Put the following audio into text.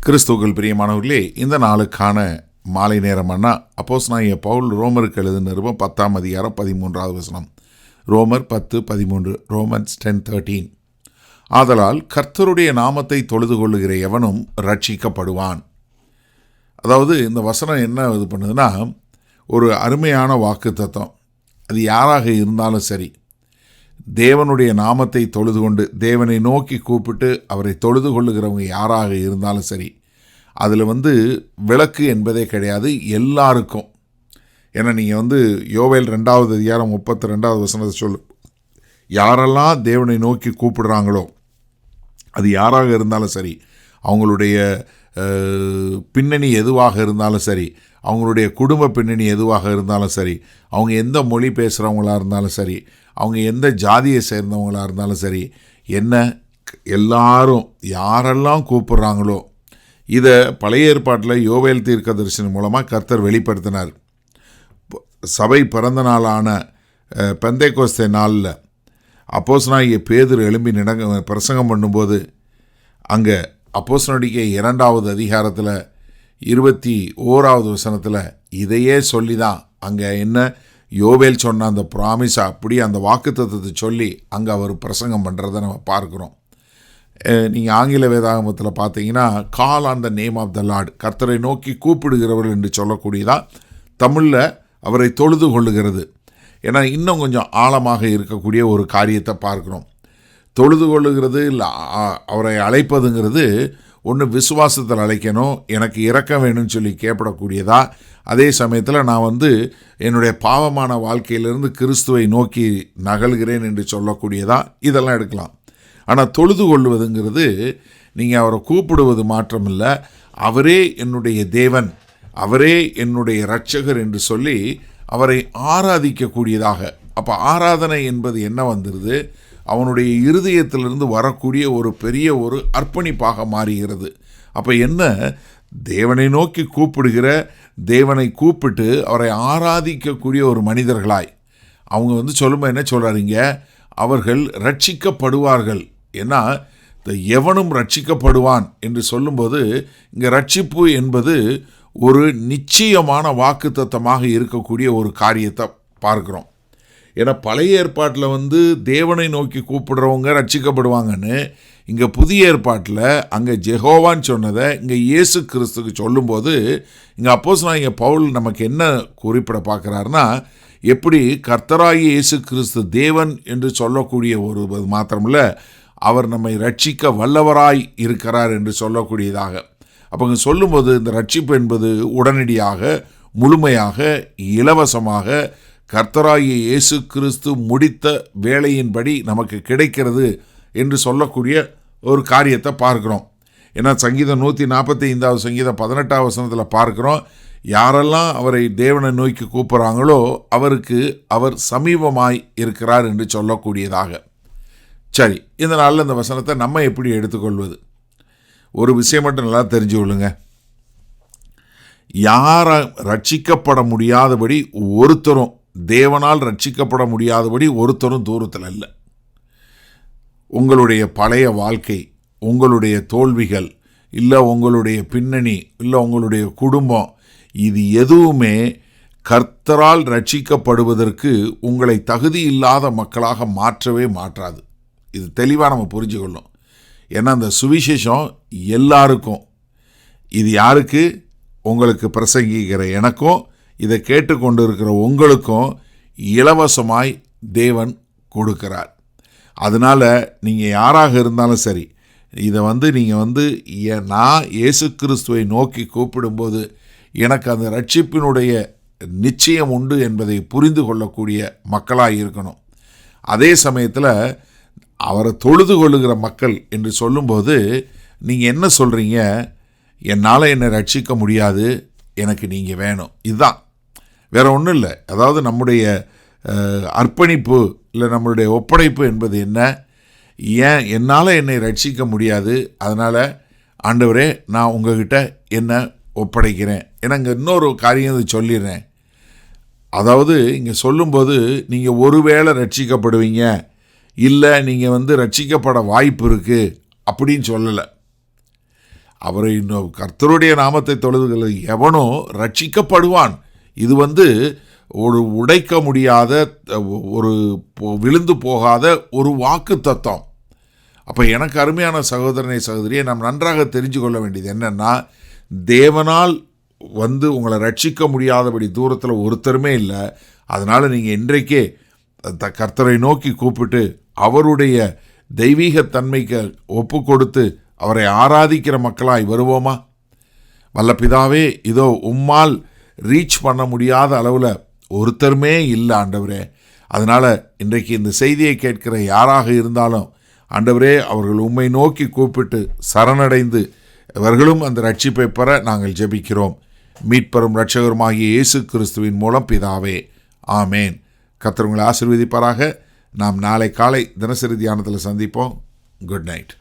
கிறிஸ்துவுக்குள் பிரியமானவர்களே, இந்த நாளுக்கான மாலை நேரம் அண்ணா அப்போஸ்தலனாகிய பவுல் ரோமருக்கு எழுதின நிருபம் 10ஆம் அதிகாரம் 13வது வசனம். ரோமர் 10:13. ரோமன்ஸ் 10:13. ஆதலால் கர்த்தருடைய நாமத்தை தொழுது கொள்ளுகிற எவனும் ரட்சிக்கப்படுவான். அதாவது இந்த வசனம் என்ன இது பண்ணுதுன்னா, ஒரு அருமையான வாக்கு தத்துவம். அது யாராக இருந்தாலும் சரி, தேவனுடைய நாமத்தை தொழுது கொண்டு தேவனை நோக்கி கூப்பிட்டு அவரை தொழுது கொள்ளுகிறவங்க யாராக இருந்தாலும் சரி, அதில் விளக்கு என்பதே கிடையாது எல்லாருக்கும். ஏன்னா நீங்கள் யோவேல் 2வது அதிகாரம் 32வது வசனத்தை சொல்லு, யாரெல்லாம் தேவனை நோக்கி கூப்பிடுறாங்களோ அது யாராக இருந்தாலும் சரி, அவங்களுடைய பின்னணி எதுவாக இருந்தாலும் சரி, அவங்களுடைய குடும்ப பின்னணி எதுவாக இருந்தாலும் சரி, அவங்க எந்த மொழி பேசுகிறவங்களாக இருந்தாலும் சரி, அவங்க எந்த ஜாதியை சேர்ந்தவங்களாக இருந்தாலும் சரி, எல்லாரும் யாரெல்லாம் கூப்பிட்றாங்களோ, இதை பழைய ஏற்பாட்டில் யோவேல் தீர்க்கதரிசனி மூலமாக கர்த்தர் வெளிப்படுத்தினார். சபை பிறந்த நாளான பெந்தேகோஸ்தே நாளில் அப்போஸ்தலனாகிய பேதுரு எழும்பி பிரசங்கம் பண்ணும்போது, அங்கே அப்போஸ்தலனுடைய 2வது அதிகாரத்தில் 21வது வசனத்தில் இதையே சொல்லி தான் அங்கே என்ன யோவேல் சொன்ன அந்த ப்ராமிஸை அப்படி அந்த வாக்குத்தத்தத்தை சொல்லி அங்கே அவர் பிரசங்கம் பண்ணுறதை நம்ம பார்க்குறோம். நீங்கள் ஆங்கில வேதாகமத்தில் பார்த்தீங்கன்னா, call on the name of the Lord, கர்த்தரை நோக்கி கூப்பிடுகிறவர்கள் என்று சொல்லக்கூடியதாக தமிழில் அவரை தொழுது கொள்ளுகிறது. ஏன்னா இன்னும் கொஞ்சம் ஆழமாக இருக்கக்கூடிய ஒரு காரியத்தை பார்க்குறோம். தொழுது கொள்ளுகிறது இல்லை அவரை அழைப்பதுங்கிறது ஒன்று விசுவாசத்தில் அழைக்கணும், எனக்கு இரக்கம் வேணும்னு சொல்லி கேட்படக்கூடியதா, அதே சமயத்தில் நான் என்னுடைய பாவமான வாழ்க்கையிலிருந்து கிறிஸ்துவை நோக்கி நகல்கிறேன் என்று சொல்லக்கூடியதா, இதெல்லாம் எடுக்கலாம். ஆனால் தொழுது கொள்வதுங்கிறது நீங்கள் அவரை கூப்பிடுவது மாற்றமில்லை, அவரே என்னுடைய தேவன், அவரே என்னுடைய இரட்சகர் என்று சொல்லி அவரை ஆராதிக்கக்கூடியதாக. அப்போ ஆராதனை என்பது என்ன வந்துடுது, அவனுடைய இருதயத்திலிருந்து வரக்கூடிய ஒரு பெரிய ஒரு அர்ப்பணிப்பாக மாறுகிறது. அப்போ என்ன, தேவனை நோக்கி கூப்பிடுகிற, தேவனை கூப்பிட்டு அவரை ஆராதிக்கக்கூடிய ஒரு மனிதர்களாய் அவங்க சொல்லும்போது என்ன சொல்கிறாருங்க, அவர்கள் ரட்சிக்கப்படுவார்கள். ஏன்னா எவனும் ரட்சிக்கப்படுவான் என்று சொல்லும்போது இங்கே ரட்சிப்பு என்பது ஒரு நிச்சயமான வாக்குத்தத்தமாக இருக்கக்கூடிய ஒரு காரியத்தை பார்க்குறோம். ஏன்னா பழைய ஏற்பாட்டில் தேவனை நோக்கி கூப்பிடுறவங்க ரட்சிக்கப்படுவாங்கன்னு, இங்கே புதிய ஏற்பாட்டில் அங்கே ஜெகோவான்னு சொன்னதை இங்கே இயேசு கிறிஸ்துக்கு சொல்லும்போது இங்கே அப்போஸ்தலனாகிய பவுல் நமக்கு என்ன குறிப்பிட பார்க்குறாருன்னா, எப்படி கர்த்தராகிய இயேசு கிறிஸ்து தேவன் என்று சொல்லக்கூடிய ஒரு மாத்திரமில்ல, அவர் நம்மை ரட்சிக்க வல்லவராய் இருக்கிறார் என்று சொல்லக்கூடியதாக. அப்போ இங்கே சொல்லும்போது இந்த ரட்சிப்பு என்பது உடனடியாக, முழுமையாக, இலவசமாக கர்த்தராகிய இயேசு கிறிஸ்து முடித்த வேலையின்படி நமக்கு கிடைக்கிறது என்று சொல்லக்கூடிய ஒரு காரியத்தை பார்க்குறோம். ஏன்னா சங்கீதம் 145வது சங்கீதம் 18வது வசனத்தில் பார்க்குறோம், யாரெல்லாம் அவரை தேவனை நோக்கி கூப்பிட்றாங்களோ அவருக்கு அவர் சமீபமாய் இருக்கிறார் என்று சொல்லக்கூடியதாக. சரி, இந்த நாளில் இந்த வசனத்தை நம்ம எப்படி எடுத்துக்கொள்வது? ஒரு விஷயம் மட்டும் நல்லா தெரிஞ்சு கொள்ளுங்க, யாரை ரட்சிக்கப்பட முடியாதபடி ஒருத்தரும், தேவனால் ரட்சிக்கப்பட முடியாதபடி ஒருத்தரும் தூரத்தில் இல்லை. உங்களுடைய பழைய வாழ்க்கை, உங்களுடைய தோல்விகள், இல்லை உங்களுடைய பின்னணி, இல்லை உங்களுடைய குடும்பம், இது எதுவுமே கர்த்தரால் ரட்சிக்கப்படுவதற்கு உங்களை தகுதி இல்லாத மக்களாக மாற்றவே மாற்றாது. இது தெளிவாக நம்ம புரிஞ்சுக்கொள்ளணும். ஏன்னா அந்த சுவிசேஷம் எல்லாருக்கும், இது யாருக்கு, உங்களுக்கு பிரசங்கிக்கிற எனக்கும், இதை கேட்டுக்கொண்டு இருக்கிற உங்களுக்கும் இலவசமாய் தேவன் கொடுக்கிறார். அதனால் நீங்கள் யாராக இருந்தாலும் சரி, இதை நீங்கள் நான் இயேசு கிறிஸ்துவை நோக்கி கூப்பிடும்போது எனக்கு அந்த ரட்சிப்பினுடைய நிச்சயம் உண்டு என்பதை புரிந்து கொள்ளக்கூடிய மக்களாக இருக்கணும். அதே சமயத்தில் அவரை தொழுது கொள்ளுகிற மக்கள் என்று சொல்லும்போது நீங்கள் என்ன சொல்கிறீங்க, என்னால் என்னை ரட்சிக்க முடியாது, எனக்கு நீங்கள் வேணும், இதுதான், வேறு ஒன்றும் இல்லை. அதாவது நம்முடைய அர்ப்பணிப்பு இல்லை நம்மளுடைய ஒப்படைப்பு என்பது என்ன, ஏன் என்னால் என்னை ரட்சிக்க முடியாது, அதனால் ஆண்டவரே நான் உங்ககிட்ட என்ன ஒப்படைக்கிறேன். ஏன்னா இங்கே இன்னொரு காரியம் சொல்லிடுறேன். அதாவது இங்கே சொல்லும்போது நீங்கள் ஒருவேளை ரட்சிக்கப்படுவீங்க, இல்லை நீங்கள் ரட்சிக்கப்பட வாய்ப்பு இருக்குது அப்படின்னு சொல்லலை. அவரை கர்த்தருடைய நாமத்தை தொழுதுகிற எவனோ ரட்சிக்கப்படுவான். இது ஒரு உடைக்க முடியாத, ஒரு விழுந்து போகாத ஒரு வாக்கு தத்துவம். அப்போ எனக்கு அருமையான சகோதரனை சகோதரியை நாம் நன்றாக தெரிஞ்சு கொள்ள வேண்டியது என்னென்னா, தேவனால் உங்களை ரட்சிக்க முடியாதபடி தூரத்தில் ஒருத்தருமே இல்லை. அதனால் நீங்கள் இன்றைக்கே கர்த்தரை நோக்கி கூப்பிட்டு அவருடைய தெய்வீக தன்மைக்கு ஒப்பு கொடுத்து அவரை ஆராதிக்கிற மக்களாய் வருவோமா? வல்ல பிதாவே, இதோ உம்மால் ரீச் பண்ண முடியாத அளவில் ஒருத்தருமே இல்லை ஆண்டவரே. அதனால் இன்றைக்கு இந்த செய்தியை கேட்கிற யாராக இருந்தாலும் ஆண்டவரே, அவர்கள் உம்மை நோக்கி கூப்பிட்டு சரணடைந்து இவர்களும் அந்த ரட்சிப்பை பெற நாங்கள் ஜெபிக்கிறோம். மீட்பெறும் இரட்சகருமாகிய இயேசு கிறிஸ்துவின் மூலம் பிதாவே, ஆமேன். கர்த்தர் உங்களை ஆசீர்வதிப்பாராக. நாம் நாளை காலை தினசரி தியானத்தில் சந்திப்போம். Good night.